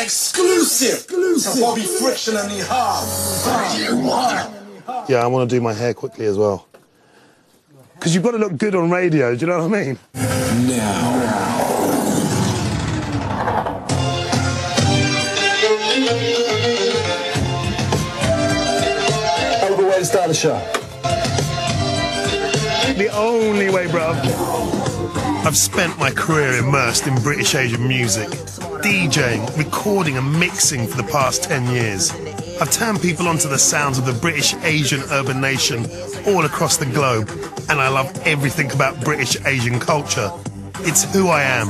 Exclusive. Bobby Friction and Nihal. Yeah, I want to do my hair quickly as well. Because you've got to look good on radio, do you know what I mean? Now. Overweight to start the show. The only way, bruv. I've spent my career immersed in British Asian music, DJing, recording and mixing for the past 10 years. I've turned people onto the sounds of the British Asian urban nation all across the globe, and I love everything about British Asian culture. It's who I am.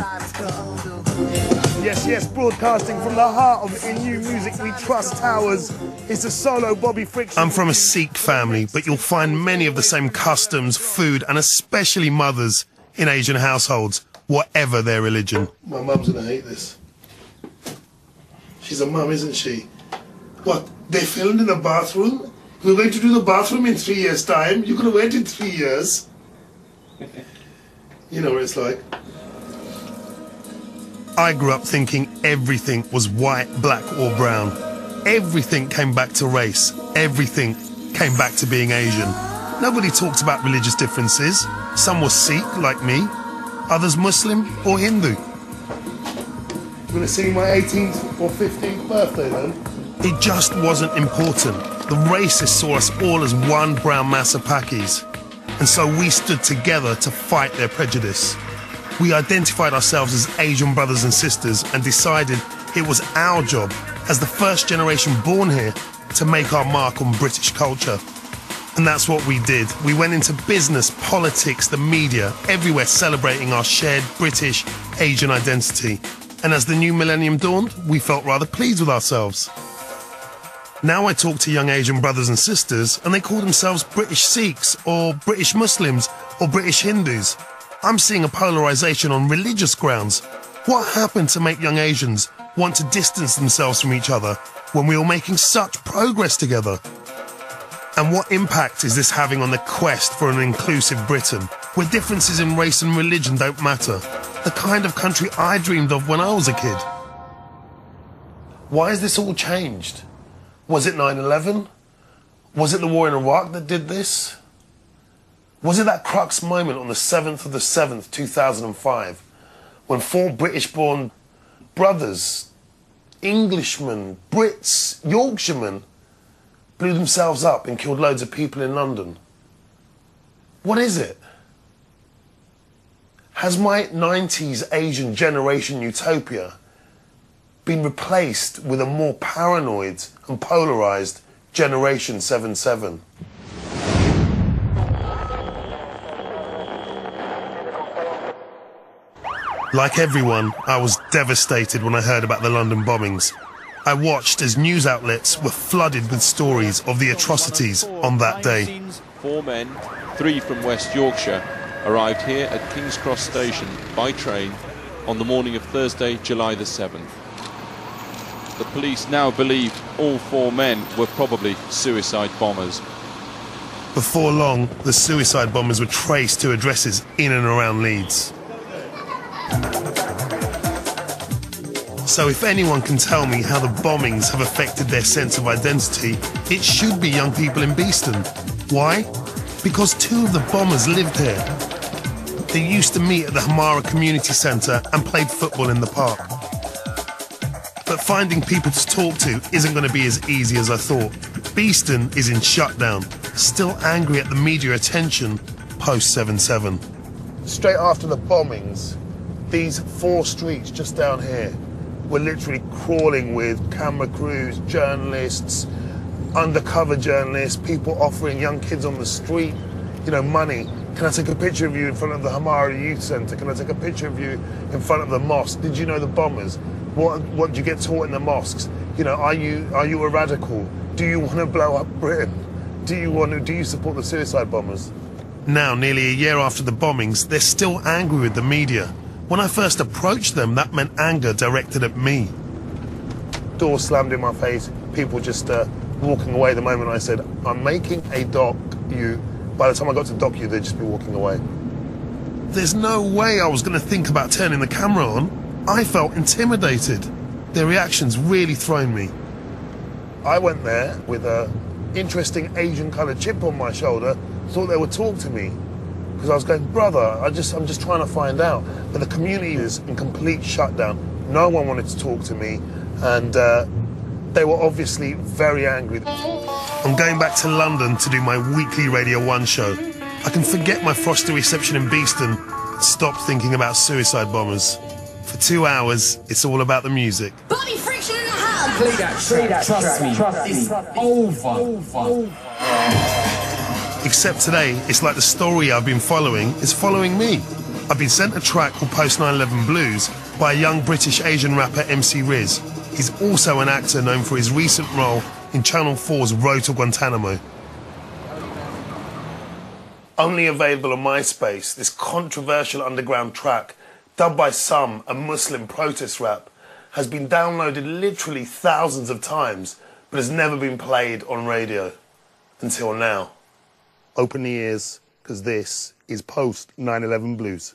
Yes, yes, broadcasting from the heart of In New Music We Trust Towers is the solo Bobby Friction. I'm from a Sikh family, but you'll find many of the same customs, food, and especially mothers in Asian households, whatever their religion. My mum's gonna hate this. She's a mum, isn't she? What, they filmed in the bathroom? We're going to do the bathroom in 3 years' time? You're gonna wait in 3 years? You know what it's like. I grew up thinking everything was white, black or brown. Everything came back to race. Everything came back to being Asian. Nobody talked about religious differences. Some were Sikh, like me. Others Muslim or Hindu. You're gonna sing my 18th or 15th birthday then? It just wasn't important. The racists saw us all as one brown mass of Pakis. And so we stood together to fight their prejudice. We identified ourselves as Asian brothers and sisters and decided it was our job, as the first generation born here, to make our mark on British culture. And that's what we did. We went into business, politics, the media, everywhere celebrating our shared British Asian identity. And as the new millennium dawned, we felt rather pleased with ourselves. Now I talk to young Asian brothers and sisters and they call themselves British Sikhs or British Muslims or British Hindus. I'm seeing a polarization on religious grounds. What happened to make young Asians want to distance themselves from each other when we were making such progress together? And what impact is this having on the quest for an inclusive Britain, where differences in race and religion don't matter? The kind of country I dreamed of when I was a kid. Why has this all changed? Was it 9/11? Was it the war in Iraq that did this? Was it that crux moment on the 7th of the 7th, 2005, when 4 British-born brothers, Englishmen, Brits, Yorkshiremen, blew themselves up and killed loads of people in London? What is it? Has my 90s Asian generation utopia been replaced with a more paranoid and polarised Generation 7-7? Like everyone, I was devastated when I heard about the London bombings. I watched as news outlets were flooded with stories of the atrocities on that day. 4 men, 3 from West Yorkshire, arrived here at King's Cross Station by train on the morning of Thursday, July the 7th. The police now believe all 4 men were probably suicide bombers. Before long, the suicide bombers were traced to addresses in and around Leeds. So if anyone can tell me how the bombings have affected their sense of identity, it should be young people in Beeston. Why? Because 2 of the bombers lived here. They used to meet at the Hamara Community Centre and played football in the park. But finding people to talk to isn't going to be as easy as I thought. Beeston is in shutdown, still angry at the media attention post 7/7. Straight after the bombings, these 4 streets just down here were literally crawling with camera crews, journalists, undercover journalists, people offering young kids on the street, you know, money. Can I take a picture of you in front of the Hamara Youth Centre? Can I take a picture of you in front of the mosque? Did you know the bombers? What did you get taught in the mosques? You know, are you a radical? Do you want to blow up Britain? Do you support the suicide bombers? Now, nearly a year after the bombings, they're still angry with the media. When I first approached them, that meant anger directed at me. Door slammed in my face, people just walking away the moment I said, I'm making a doc you. By the time I got to doc you, they'd just be walking away. There's no way I was going to think about turning the camera on. I felt intimidated. Their reactions really thrown me. I went there with a interesting Asian coloured chip on my shoulder, thought they would talk to me. Because I was going, brother, I'm just trying to find out. But the community is in complete shutdown. No one wanted to talk to me, and they were obviously very angry. I'm going back to London to do my weekly Radio 1 show. I can forget my frosty reception in Beeston and stop thinking about suicide bombers. For 2 hours, it's all about the music. Bobby Friction in the house! Play that track. Trust me. It's over. Except today, it's like the story I've been following is following me. I've been sent a track called Post 9/11 Blues by a young British Asian rapper MC Riz. He's also an actor known for his recent role in Channel 4's Road to Guantanamo. Only available on MySpace, this controversial underground track, dubbed by some a Muslim protest rap, has been downloaded literally thousands of times, but has never been played on radio. Until now. Open the ears, because this is Post 9/11 Blues.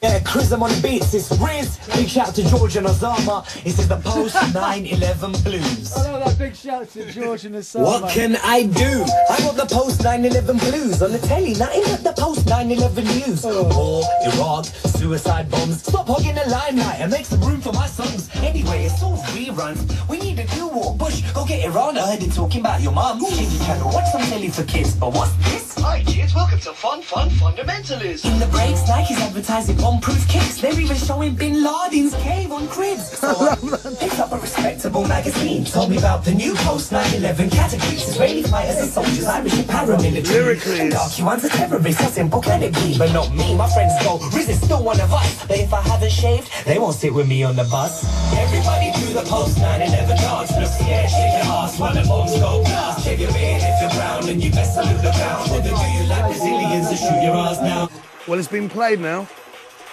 Yeah, Chris, I'm on the beats, it's Riz. Big shout out to George and Osama. This is the Post 9/11 Blues. I love that big shout to George and Osama. What can I do? I got the Post 9/11 Blues on the telly, nothing but the Post 9/11 news. War, Iraq, suicide bombs. Stop hogging the limelight and make some room for my songs. Anyway, it's all reruns. We need a new war. Bush, go get Iran. I heard it talking about your mum. Change the channel, watch some telly for kids. But what's this? Hi kids, welcome to Fun Fundamentalism. In the breaks, Nike's advertising bomb-proof kicks. They're even showing Bin Laden's cave on cribs. So I picked up a respectable magazine. Told me about the new Post 9/11 categories. Israeli fighters and soldiers, Irish and paramilitary. Lyrically. And dark ones are terrorists. How simple can it be? But not me. My friends go, Riz is still one of us. But if I haven't shaved, they won't sit with me on the bus. Everybody do the Post 9/11 dance. Look scared, shake your ass while the bombs go blast. Shake your beard if you're brown and you best salute the ground. Whether do you like Brazilians or shoot your ass now? Well, it's been played now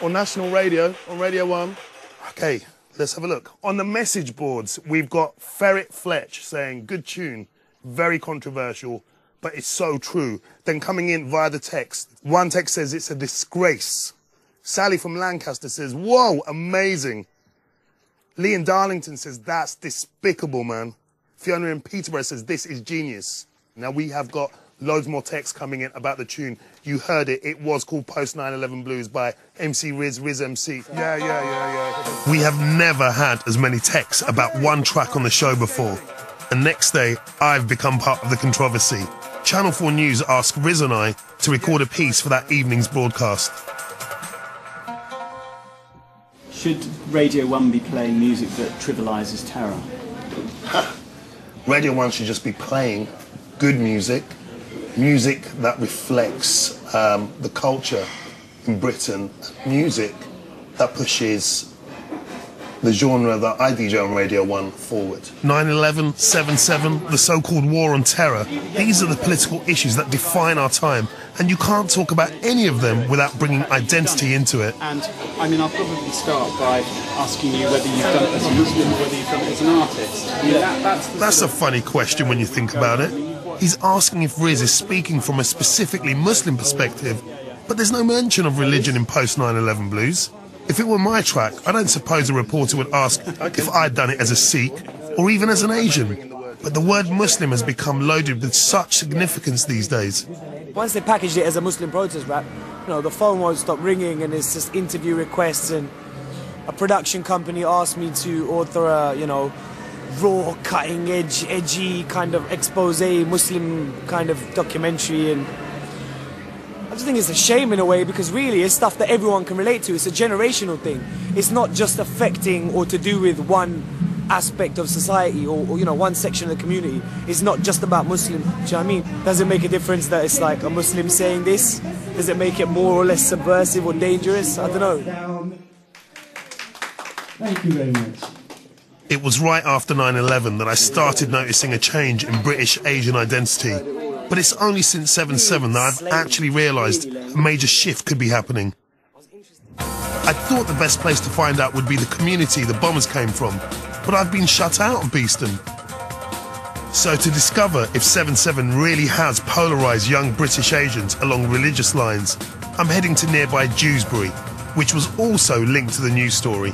on national radio, on Radio 1. Okay, let's have a look. On the message boards, we've got Ferret Fletch saying, good tune, very controversial, but it's so true. Then coming in via the text, one text says it's a disgrace. Sally from Lancaster says, whoa, amazing. Lee in Darlington says, that's despicable, man. Fiona in Peterborough says, this is genius. Now we have got loads more texts coming in about the tune. You heard it. It was called Post 9/11 Blues by MC Riz MC. Yeah. We have never had as many texts about one track on the show before. And next day, I've become part of the controversy. Channel 4 News asked Riz and I to record a piece for that evening's broadcast. Should Radio 1 be playing music that trivialises terror? Radio 1 should just be playing good music. Music that reflects the culture in Britain, music that pushes the genre that I DJ on Radio 1 forward. 9/11, 7/7, the so-called war on terror, these are the political issues that define our time, and you can't talk about any of them without bringing identity into it. And, I mean, I'll probably start by asking you whether you've done it as a Muslim or whether you've done it as an artist. I mean, That's a funny question when you think about it. He's asking if Riz is speaking from a specifically Muslim perspective, but there's no mention of religion in Post 9/11 Blues. If it were my track, I don't suppose a reporter would ask if I'd done it as a Sikh or even as an Asian. But the word Muslim has become loaded with such significance these days. Once they packaged it as a Muslim protest rap, you know, the phone won't stop ringing and it's just interview requests, and a production company asked me to author a, you know, raw, cutting-edge, edgy kind of expose Muslim kind of documentary, and I just think it's a shame in a way, because really it's stuff that everyone can relate to. It's a generational thing. It's not just affecting or to do with one aspect of society or you know, one section of the community. It's not just about Muslim. Do you know what I mean? Does it make a difference that it's like a Muslim saying this? Does it make it more or less subversive or dangerous? I don't know. Thank you very much. It was right after 9/11 that I started noticing a change in British Asian identity. But it's only since 7/7 that I've actually realised a major shift could be happening. I thought the best place to find out would be the community the bombers came from, but I've been shut out of Beeston. So to discover if 7/7 really has polarised young British Asians along religious lines, I'm heading to nearby Dewsbury, which was also linked to the news story.